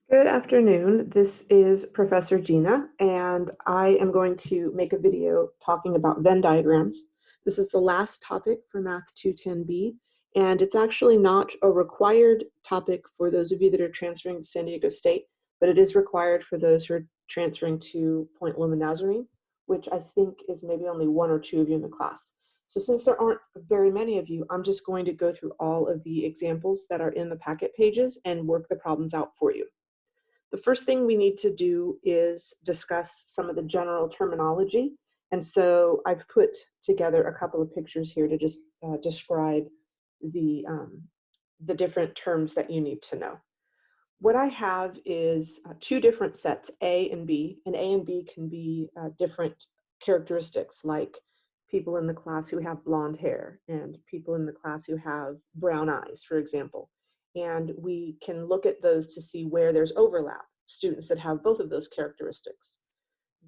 Good afternoon. This is Professor Gina, and I am going to make a video talking about Venn diagrams. This is the last topic for Math 210B, and it's actually not a required topic for those of you that are transferring to San Diego State, but it is required for those who are transferring to Point Loma Nazarene, which I think is maybe only one or two of you in the class. So since there aren't very many of you, I'm just going to go through all of the examples that are in the packet pages and work the problems out for you. The first thing we need to do is discuss some of the general terminology. And so I've put together a couple of pictures here to just describe the different terms that you need to know. What I have is two different sets, A and B, and A and B can be different characteristics, like people in the class who have blonde hair and people in the class who have brown eyes, for example. And we can look at those to see where there's overlap, students that have both of those characteristics.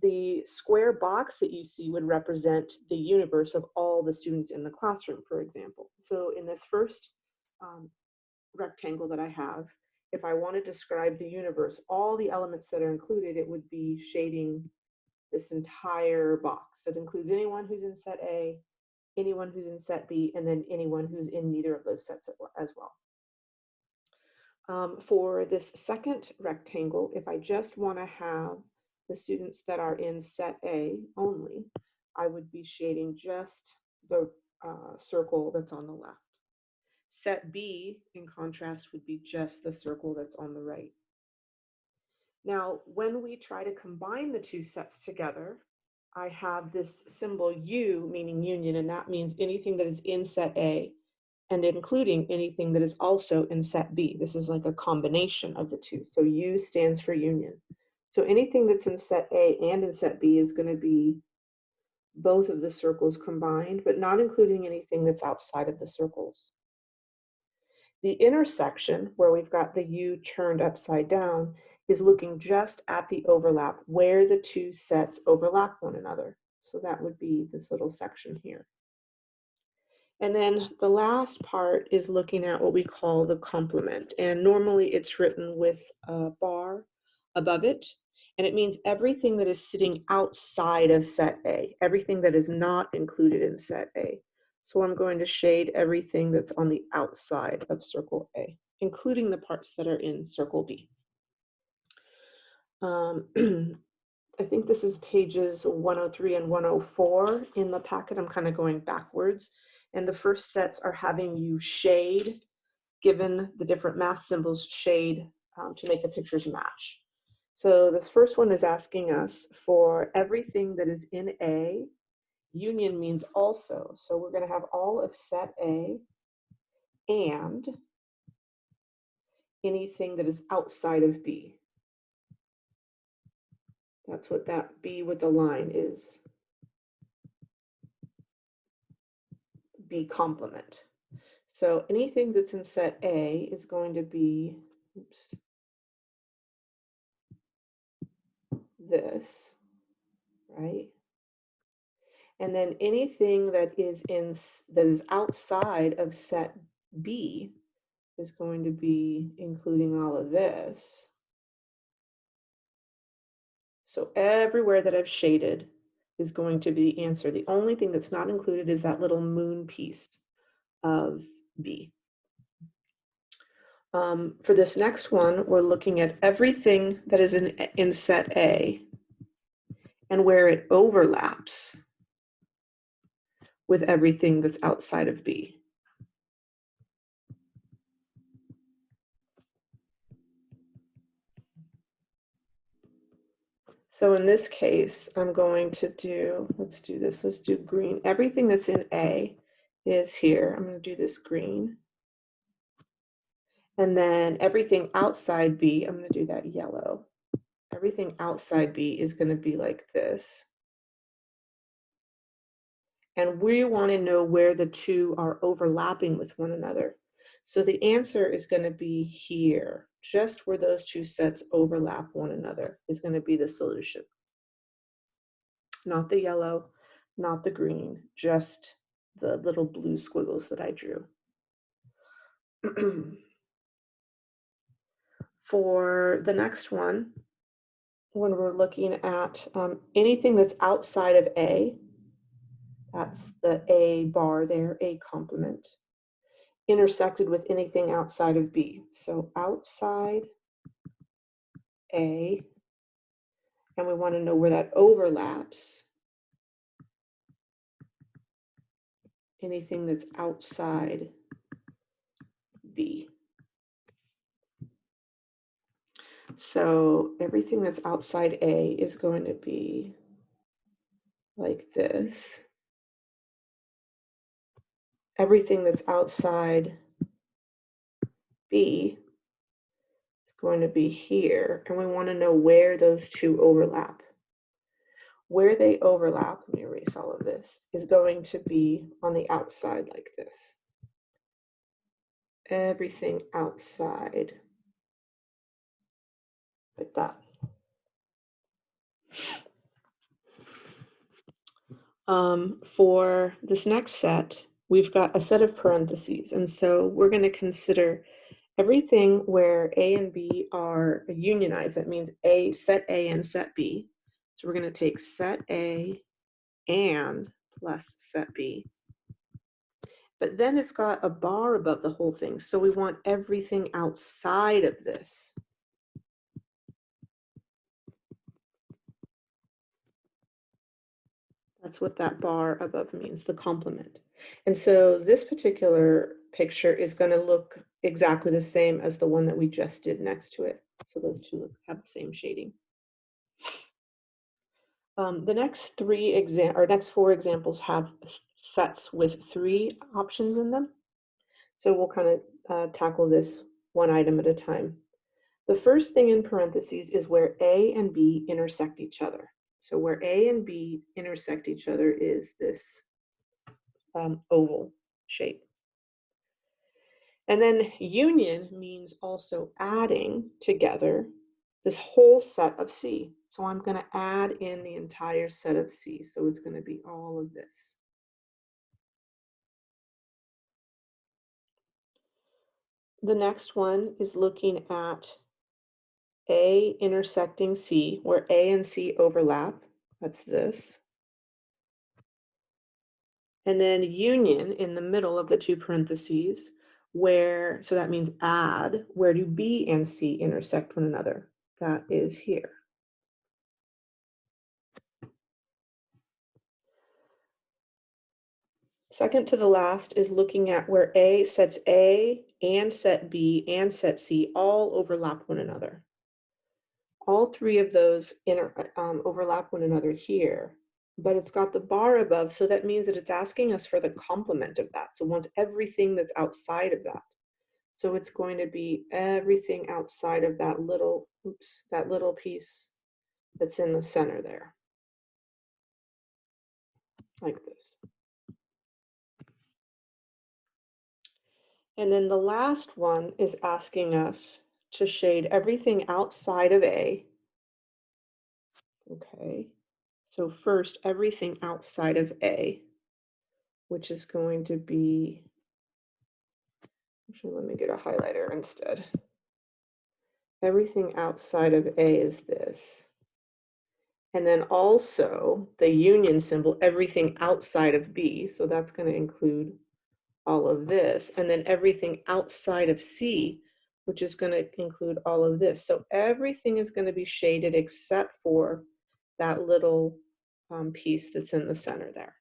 The square box that you see would represent the universe of all the students in the classroom, for example. So in this first rectangle that I have, if I want to describe the universe, all the elements that are included, it would be shading this entire box. That includes anyone who's in set A, anyone who's in set B, and then anyone who's in neither of those sets as well. For this second rectangle, if I just want to have the students that are in set A only, I would be shading just the circle that's on the left. Set B, in contrast, would be just the circle that's on the right. Now, when we try to combine the two sets together, I have this symbol U, meaning union, and that means anything that is in set A and including anything that is also in set B. This is like a combination of the two. So U stands for union. So anything that's in set A and in set B is going to be both of the circles combined, but not including anything that's outside of the circles. The intersection, where we've got the U turned upside down, is looking just at the overlap, where the two sets overlap one another. So that would be this little section here. And then the last part is looking at what we call the complement. And normally it's written with a bar above it. And it means everything that is sitting outside of set A, everything that is not included in set A. So I'm going to shade everything that's on the outside of circle A, including the parts that are in circle B. I think this is pages 103 and 104 in the packet. I'm kind of going backwards. And the first sets are having you shade, given the different math symbols, shade to make the pictures match. So the first one is asking us for everything that is in A. Union means also. So we're going to have all of set A and anything that is outside of B. That's what that B with the line is. B complement. So anything that's in set A is going to be, oops, this, right? And then anything that is outside of set B is going to be including all of this. So everywhere that I've shaded is going to be the answer. The only thing that's not included is that little moon piece of B. For this next one, we're looking at everything that is in set A and where it overlaps with everything that's outside of B. So in this case, I'm going to do, let's do this, let's do green. Everything that's in A is here. I'm going to do this green. And then everything outside B, I'm going to do that yellow. Everything outside B is going to be like this. And we want to know where the two are overlapping with one another. So the answer is going to be here. Just where those two sets overlap one another is going to be the solution. Not the yellow, not the green, just the little blue squiggles that I drew. For the next one, when we're looking at anything that's outside of A, that's the A bar there, A complement, intersected with anything outside of B. So outside A, and we want to know where that overlaps. Anything that's outside B. So everything that's outside A is going to be like this. Everything that's outside B is going to be here, and we want to know where those two overlap. Where they overlap, let me erase all of this, is going to be on the outside like this. Everything outside like that. For this next set, we've got a set of parentheses, and so we're going to consider everything where A and B are unionized. That means set A and set B. So we're going to take set A and plus set B. But then it's got a bar above the whole thing, so we want everything outside of this. That's what that bar above means, the complement. And so this particular picture is going to look exactly the same as the one that we just did next to it. So those two have the same shading. The next next four examples have sets with 3 options in them. So we'll kind of tackle this one item at a time. The first thing in parentheses is where A and B intersect each other. So where A and B intersect each other is this oval shape. And then union means also adding together this whole set of C. So I'm going to add in the entire set of C. So it's going to be all of this. The next one is looking at A intersecting C, where A and C overlap. That's this. And then union in the middle of the 2 parentheses, where, so that means add, where do B and C intersect one another? That is here. Second to the last is looking at where sets A and set B and set C all overlap one another. All 3 of those overlap one another here, but it's got the bar above, so that means that it's asking us for the complement of that. So it wants everything that's outside of that. So it's going to be everything outside of that little piece that's in the center there, like this. And then the last one is asking us to shade everything outside of A. Okay, so first, everything outside of A, which is going to be, actually, let me get a highlighter instead. Everything outside of A is this. And then also the union symbol, everything outside of B, so that's going to include all of this. And then everything outside of C, which is going to include all of this. So everything is going to be shaded except for that little piece that's in the center there.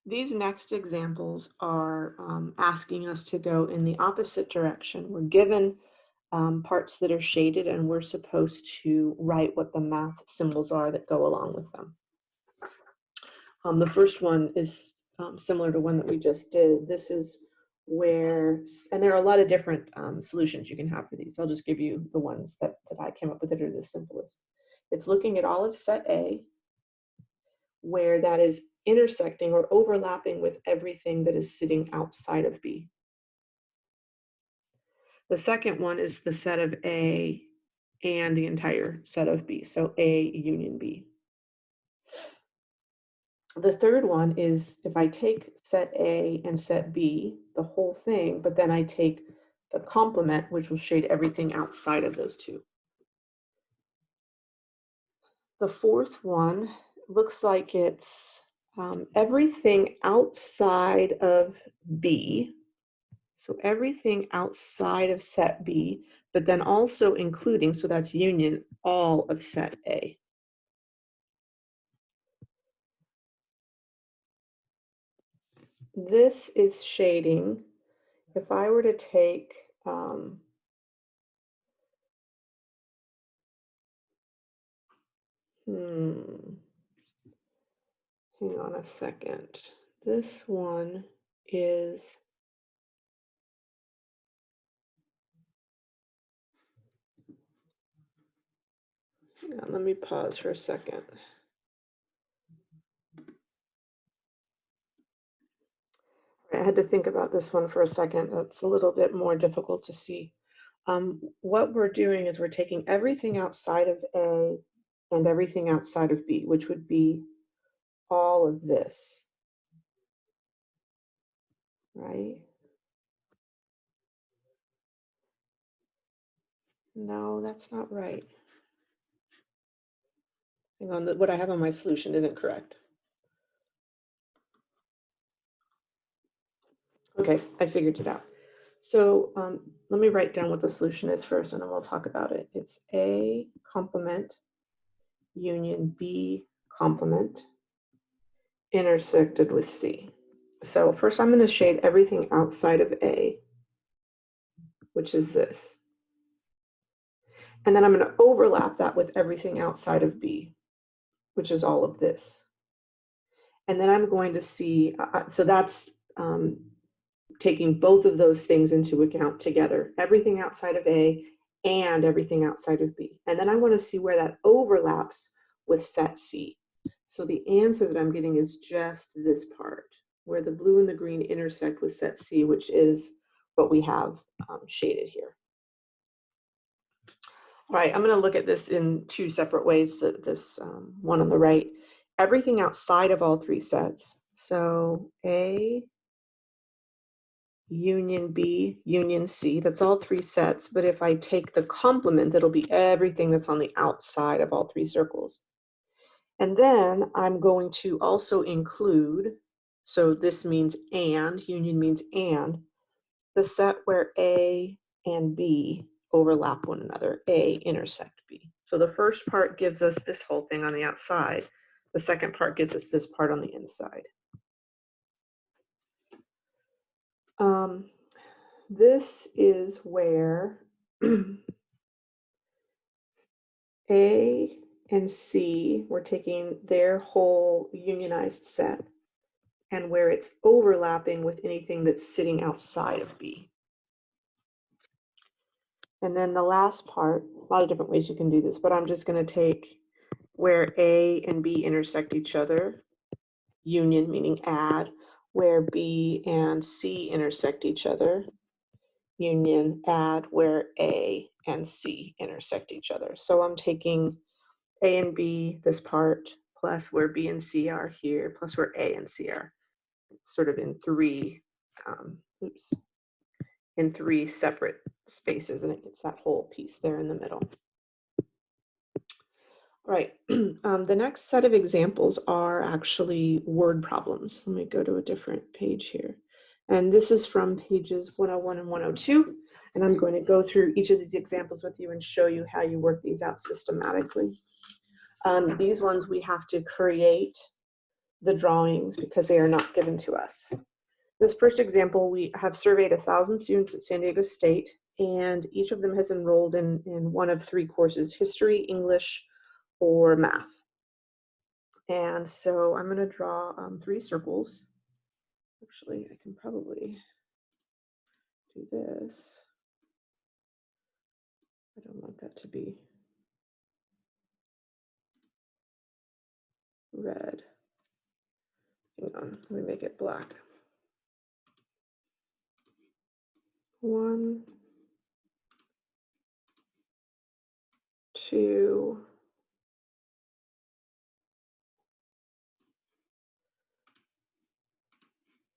These next examples are asking us to go in the opposite direction. We're given parts that are shaded, and we're supposed to write what the math symbols are that go along with them. The first one is similar to one that we just did. This is where, and there are a lot of different solutions you can have for these. I'll just give you the ones that I came up with that are the simplest. It's looking at all of set A, where that is intersecting or overlapping with everything that is sitting outside of B. The second one is the set of A and the entire set of B, so A union B. The third one is if I take set A and set B, the whole thing, but then I take the complement, which will shade everything outside of those two. The fourth one looks like it's everything outside of B. So everything outside of set B, but then also including, so that's union, all of set A. This is shading. If I were to take hang on a second. This one is hang on, let me pause for a second. I had to think about this one for a second. It's a little bit more difficult to see. What we're doing is we're taking everything outside of A and everything outside of B, which would be all of this, right? No, that's not right. Hang on, what I have on my solution isn't correct. Okay, I figured it out. So let me write down what the solution is first, and then we'll talk about it. It's A complement union B complement intersected with C. So first I'm going to shade everything outside of A, which is this. And then I'm going to overlap that with everything outside of B, which is all of this. And then I'm going to see, so that's taking both of those things into account together, everything outside of A and everything outside of B. And then I want to see where that overlaps with set C. So the answer that I'm getting is just this part, where the blue and the green intersect with set C, which is what we have shaded here. All right, I'm going to look at this in two separate ways. This one on the right, everything outside of all three sets. So A, union B, union C, that's all three sets. But if I take the complement, that'll be everything that's on the outside of all three circles. And then I'm going to also include, so this means and, union means and, the set where A and B overlap one another, A intersect B. So the first part gives us this whole thing on the outside. The second part gives us this part on the inside. This is where A and C, we're taking their whole unionized set, and where it's overlapping with anything that's sitting outside of B. And then the last part, a lot of different ways you can do this, but I'm just going to take where A and B intersect each other, union meaning add, where B and C intersect each other, union, add, where A and C intersect each other. So I'm taking A and B, this part, plus where B and C are here, plus where A and C are, sort of in three, in three separate spaces, and it gets that whole piece there in the middle. All right, the next set of examples are actually word problems. Let me go to a different page here. And this is from pages 101 and 102. And I'm going to go through each of these examples with you and show you how you work these out systematically. These ones we have to create the drawings because they are not given to us. This first example, we have surveyed 1,000 students at San Diego State, and each of them has enrolled in one of three courses: history, English, or math. And so I'm going to draw three circles. Actually, I can probably do this. I don't want that to be red. Hang on, let me make it black. 1, 2,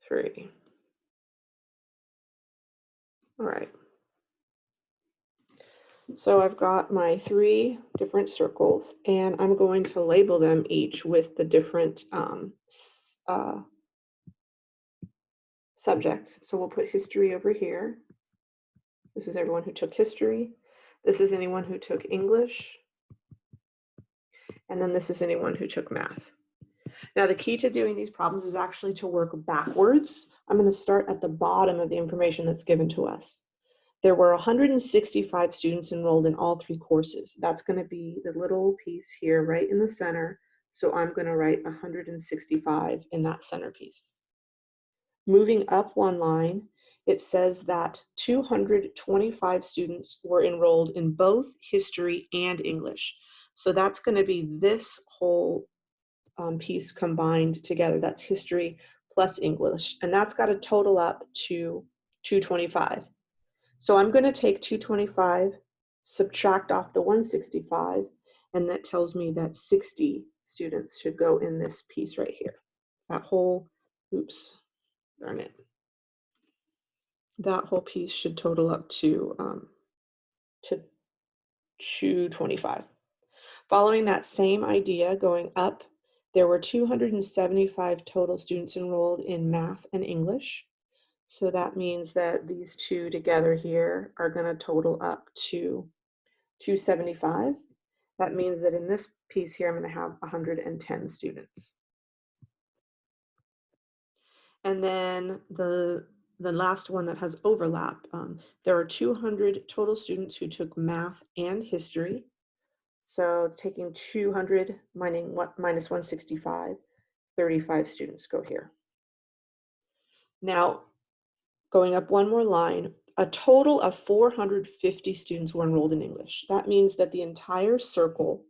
3. All right. So I've got my 3 different circles, and I'm going to label them each with the different subjects. So we'll put history over here. This is everyone who took history. This is anyone who took English. And then this is anyone who took math. Now, the key to doing these problems is actually to work backwards. I'm going to start at the bottom of the information that's given to us. There were 165 students enrolled in all 3 courses. That's going to be the little piece here right in the center. So I'm going to write 165 in that centerpiece. Moving up one line, it says that 225 students were enrolled in both history and English. So that's going to be this whole piece combined together. That's history plus English. And that's got to total up to 225. So I'm going to take 225, subtract off the 165, and that tells me that 60 students should go in this piece right here. That whole, oops, darn it. That whole piece should total up to 225. Following that same idea, going up, there were 275 total students enrolled in math and English. So that means that these two together here are going to total up to 275. That means that in this piece here, I'm going to have 110 students. And then the last one that has overlap, there are 200 total students who took math and history. So taking 200 minus 165, 35 students go here. Now, going up one more line, a total of 450 students were enrolled in English. That means that the entire circle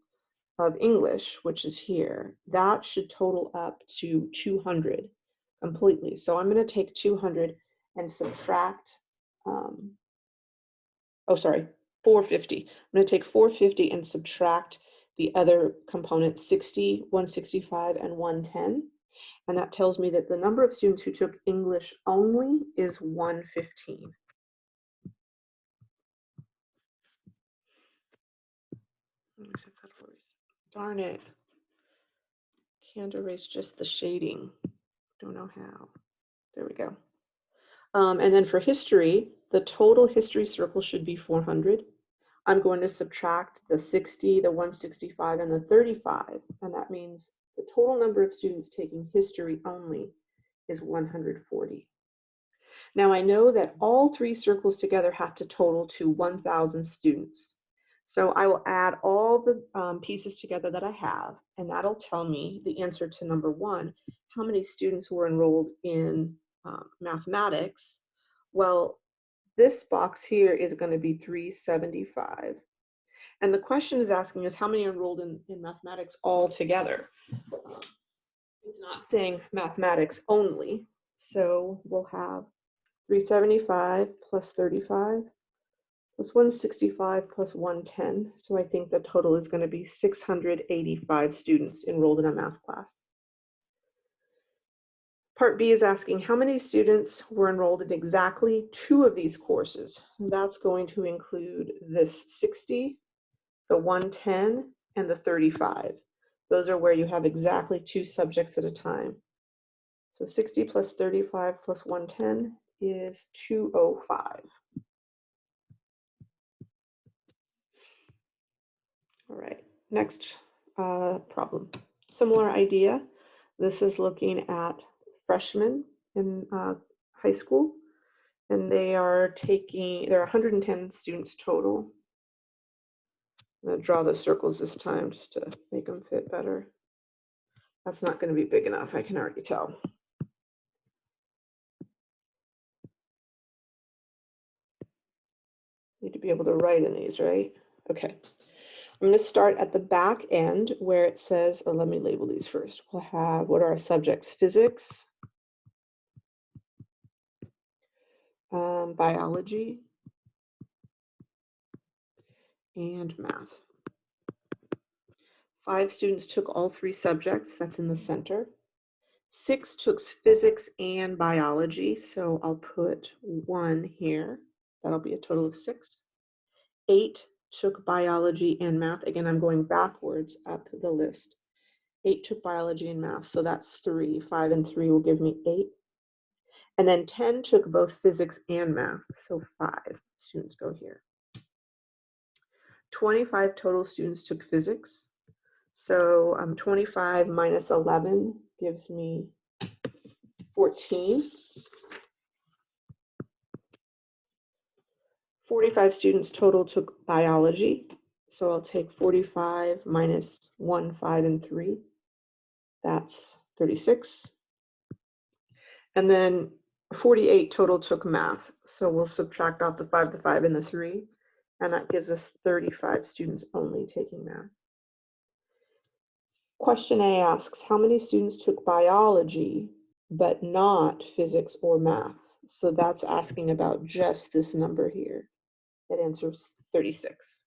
of English, which is here, that should total up to 200 completely. So I'm going to take 200 and subtract, 450. I'm going to take 450 and subtract the other components, 60, 165, and 110. And that tells me that the number of students who took English only is 115. Let me see if that'll erase. Darn it. Can't erase just the shading. Don't know how. There we go. And then for history, the total history circle should be 400. I'm going to subtract the 60, the 165, and the 35, and that means the total number of students taking history only is 140. Now I know that all 3 circles together have to total to 1,000 students. So I will add all the pieces together that I have, and that'll tell me the answer to number 1, how many students were enrolled in mathematics. Well, this box here is going to be 375. And the question is asking us how many enrolled in mathematics all together. It's not saying mathematics only. So we'll have 375 plus 35 plus 165 plus 110. So I think the total is going to be 685 students enrolled in a math class. Part B is asking how many students were enrolled in exactly 2 of these courses. That's going to include this 60, the 110, and the 35. Those are where you have exactly 2 subjects at a time. So 60 plus 35 plus 110 is 205. All right, next problem. Similar idea. This is looking at freshmen in high school, and there are 110 students total. I'm going to draw the circles this time just to make them fit better. That's not going to be big enough, I can already tell. Need to be able to write in these, right? Okay. I'm going to start at the back end where it says, let me label these first. We'll have, what are our subjects? Physics, biology, and math. 5 students took all 3 subjects, that's in the center. 6 took physics and biology, so I'll put 1 here. That'll be a total of 6. 8 took biology and math. Again, I'm going backwards up the list. 8 took biology and math, so that's 3. 5 and 3 will give me 8. And then 10 took both physics and math, so 5 students go here. 25 total students took physics, so 25 minus 11 gives me 14. 45 students total took biology, so I'll take 45 minus 1, 5, and 3. That's 36. And then 48 total took math, so we'll subtract out the 5, the 5, and the 3, and that gives us 35 students only taking math. Question A asks, how many students took biology but not physics or math? So that's asking about just this number here. That answers 36.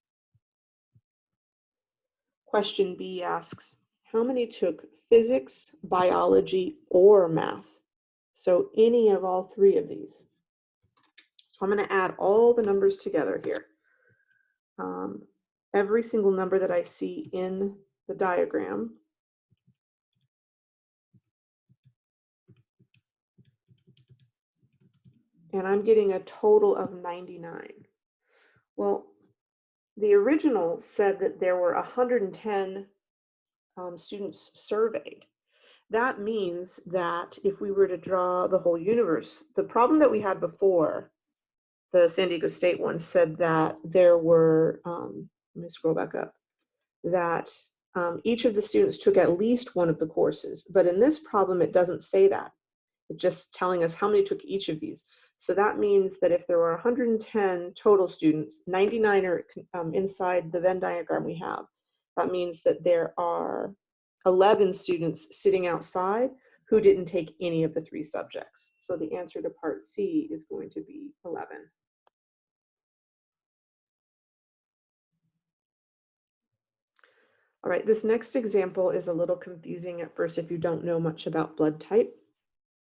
Question B asks, how many took physics, biology, or math? So any of all 3 of these. So I'm going to add all the numbers together here. Every single number that I see in the diagram. And I'm getting a total of 99. Well, the original said that there were 110 students surveyed. That means that if we were to draw the whole universe, the problem that we had before, the San Diego State one, said that there were, let me scroll back up, that each of the students took at least one of the courses. But in this problem, it doesn't say that. It's just telling us how many took each of these. So that means that if there were 110 total students, 99 are inside the Venn diagram we have. That means that there are 11 students sitting outside who didn't take any of the 3 subjects. So the answer to part C is going to be 11. All right, this next example is a little confusing at first if you don't know much about blood type.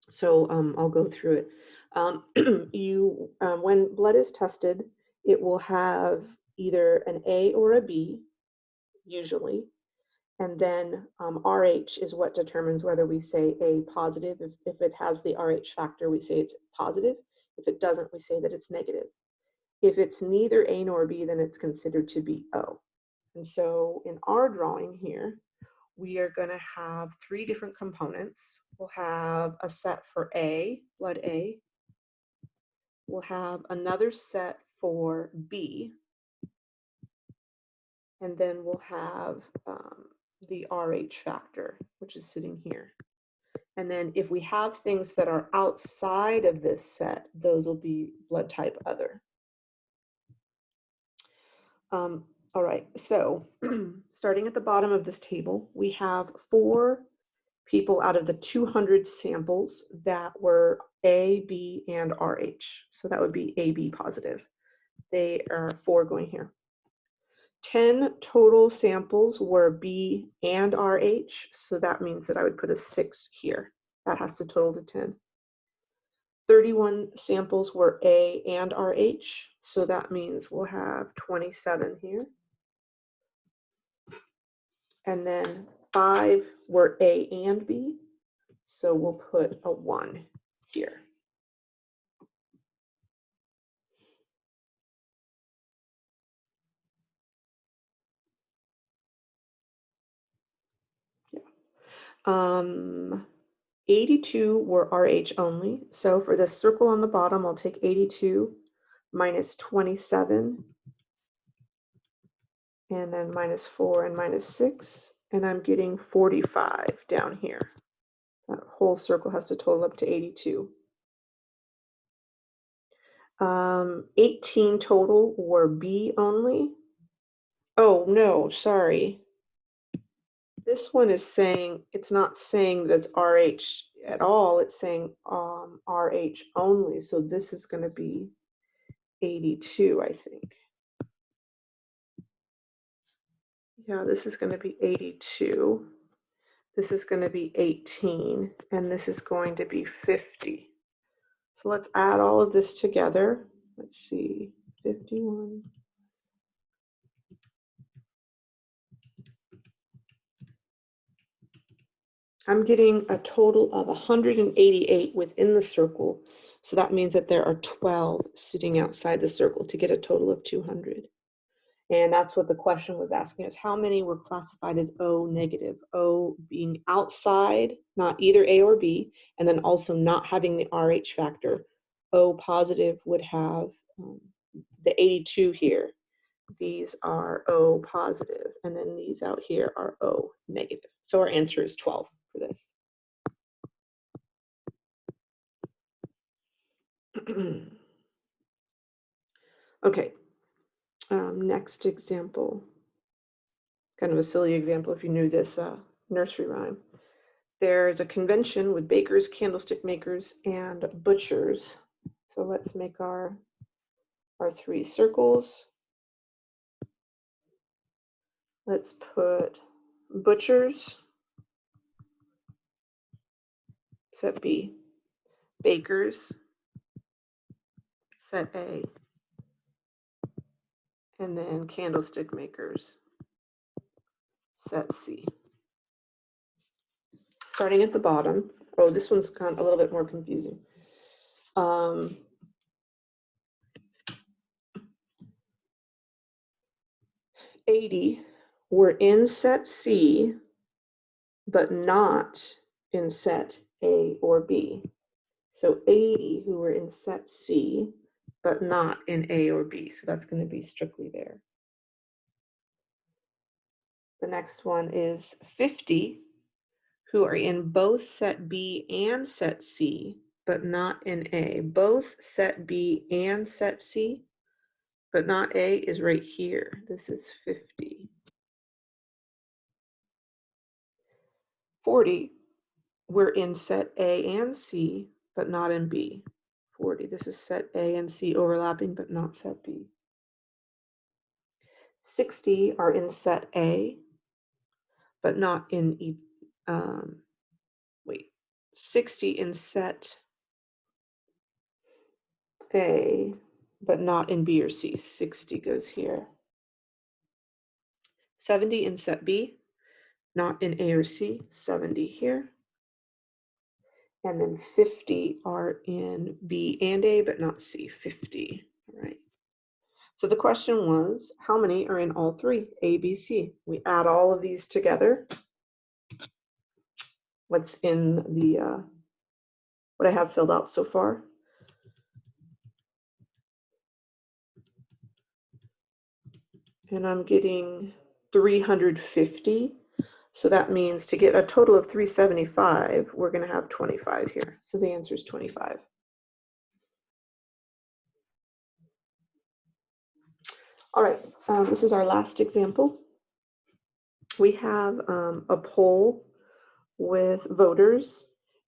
So I'll go through it. When blood is tested, it will have either an A or a B, usually. And then RH is what determines whether we say A positive. If it has the RH factor, we say it's positive. If it doesn't, we say that it's negative. If it's neither A nor B, then it's considered to be O. And so in our drawing here, we are going to have 3 different components. We'll have a set for A, blood A. We'll have another set for B. And then we'll have the RH factor, which is sitting here. And then if we have things that are outside of this set, those will be blood type other. All right, so starting at the bottom of this table, we have 4 people out of the 200 samples that were A, B, and RH. So that would be AB positive. They are 4 going here. 10 total samples were B and RH. So that means that I would put a 6 here. That has to total to 10. 31 samples were A and RH. So that means we'll have 27 here. And then 5 were A and B. So we'll put a 1 here. Yeah. 82 were RH only. So for this circle on the bottom, I'll take 82 minus 27, and then minus 4 and minus 6, and I'm getting 45 down here. That whole circle has to total up to 82. 18 total were B only. Oh, no, sorry. This one is saying, it's not saying that it's RH at all. It's saying RH only. So this is going to be 82, I think. Yeah, this is going to be 82. This is going to be 18, and this is going to be 50. So let's add all of this together. Let's see, 51. I'm getting a total of 188 within the circle. So that means that there are 12 sitting outside the circle to get a total of 200. And that's what the question was asking us. How many were classified as O negative? O being outside, not either A or B, and then also not having the RH factor. O positive would have the 82 here. These are O positive, and then these out here are O negative. So our answer is 12 for this. Okay, next example. Kind of a silly example if you knew this nursery rhyme. There's a convention with bakers, candlestick makers, and butchers. So let's make our 3 circles. Let's put butchers, set B, bakers, set A, and then candlestick makers, set C. Starting at the bottom. Oh, this one's kind of a little bit more confusing. 80 were in set C, but not in set A or B. So 80 who were in set C, but not in A or B. So that's going to be strictly there. The next one is 50 who are in both set B and set C, but not in A. Both set B and set C, but not A is right here. This is 50. 40 were in set A and C, but not in B. 40, this is set A and C overlapping, but not set B. 60 are in set A, but not in 60 in set A, but not in B or C. 60 goes here. 70 in set B, not in A or C. 70 here. And then 50 are in B and A, but not C. 50. All right. So the question was, how many are in all 3, A, B, C? We add all of these together. What's in the, what I have filled out so far. And I'm getting 350. So that means to get a total of 375, we're going to have 25 here. So the answer is 25. All right, this is our last example. We have a poll with voters,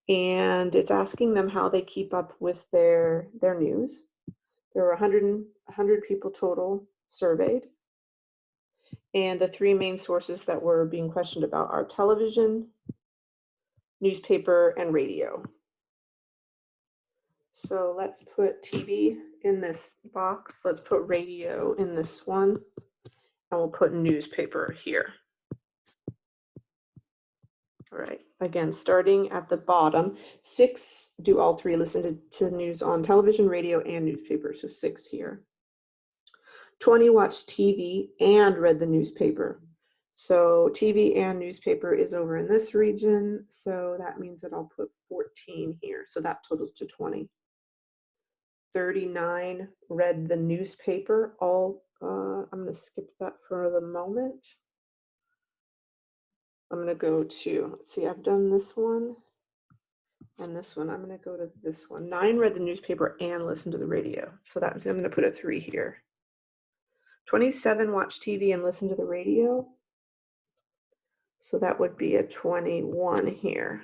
and it's asking them how they keep up with their news. There were 100 people total surveyed. And the 3 main sources that were being questioned about are television, newspaper, and radio. So let's put TV in this box. Let's put radio in this one. And we'll put newspaper here. All right, again, starting at the bottom, 6 do all 3 listen to news on television, radio, and newspaper. So 6 here. 20 watched TV and read the newspaper. So TV and newspaper is over in this region. So that means that I'll put 14 here. So that totals to 20. 39 read the newspaper. I'm going to skip that for the moment. I'm going to go to, let's see, I've done this one and this one. I'm going to go to this one. 9 read the newspaper and listened to the radio. So that I'm going to put a 3 here. 27 watched TV and listened to the radio. So that would be a 21 here.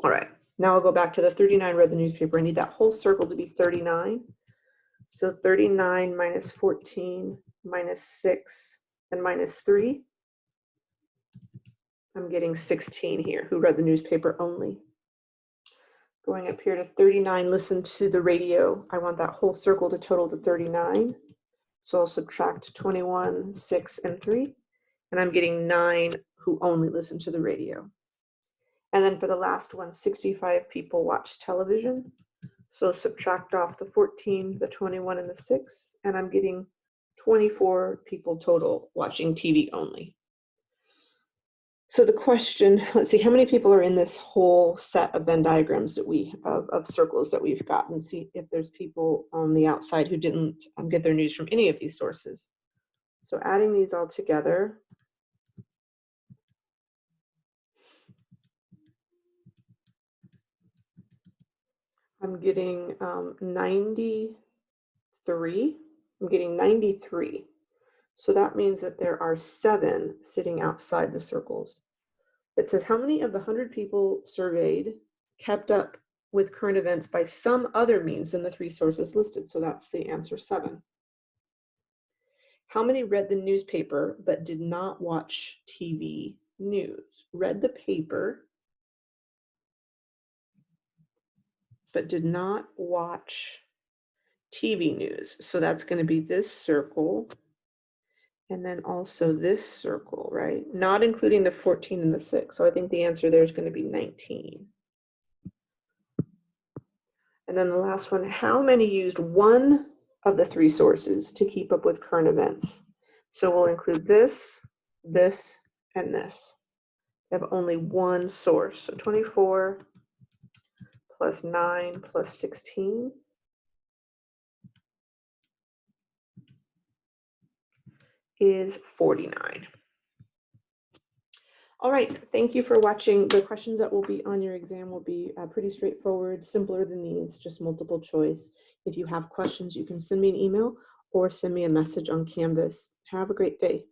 All right, now I'll go back to the 39 read the newspaper. I need that whole circle to be 39. So 39 minus 14 minus 6 and minus 3. I'm getting 16 here who read the newspaper only. Going up here to 39 listened to the radio. I want that whole circle to total to 39. So I'll subtract 21, 6, and 3. And I'm getting 9 who only listen to the radio. And then for the last one, 65 people watch television. So subtract off the 14, the 21, and the 6, and I'm getting 24 people total watching TV only. So the question, let's see, how many people are in this whole set of Venn diagrams that of circles that we've got, and see if there's people on the outside who didn't get their news from any of these sources. So adding these all together, I'm getting 93. I'm getting 93. So that means that there are 7 sitting outside the circles. It says, how many of the 100 people surveyed kept up with current events by some other means than the 3 sources listed? So that's the answer 7. How many read the newspaper but did not watch TV news? Read the paper but did not watch TV news. So that's going to be this circle. And then also this circle, right? Not including the 14 and the 6. So I think the answer there is going to be 19. And then the last one, how many used one of the 3 sources to keep up with current events? So we'll include this, this, and this. We have only one source. So 24 plus 9 plus 16 is 49. All right, thank you for watching. The questions that will be on your exam will be pretty straightforward, simpler than these, just multiple choice. If you have questions, you can send me an email or send me a message on Canvas. Have a great day.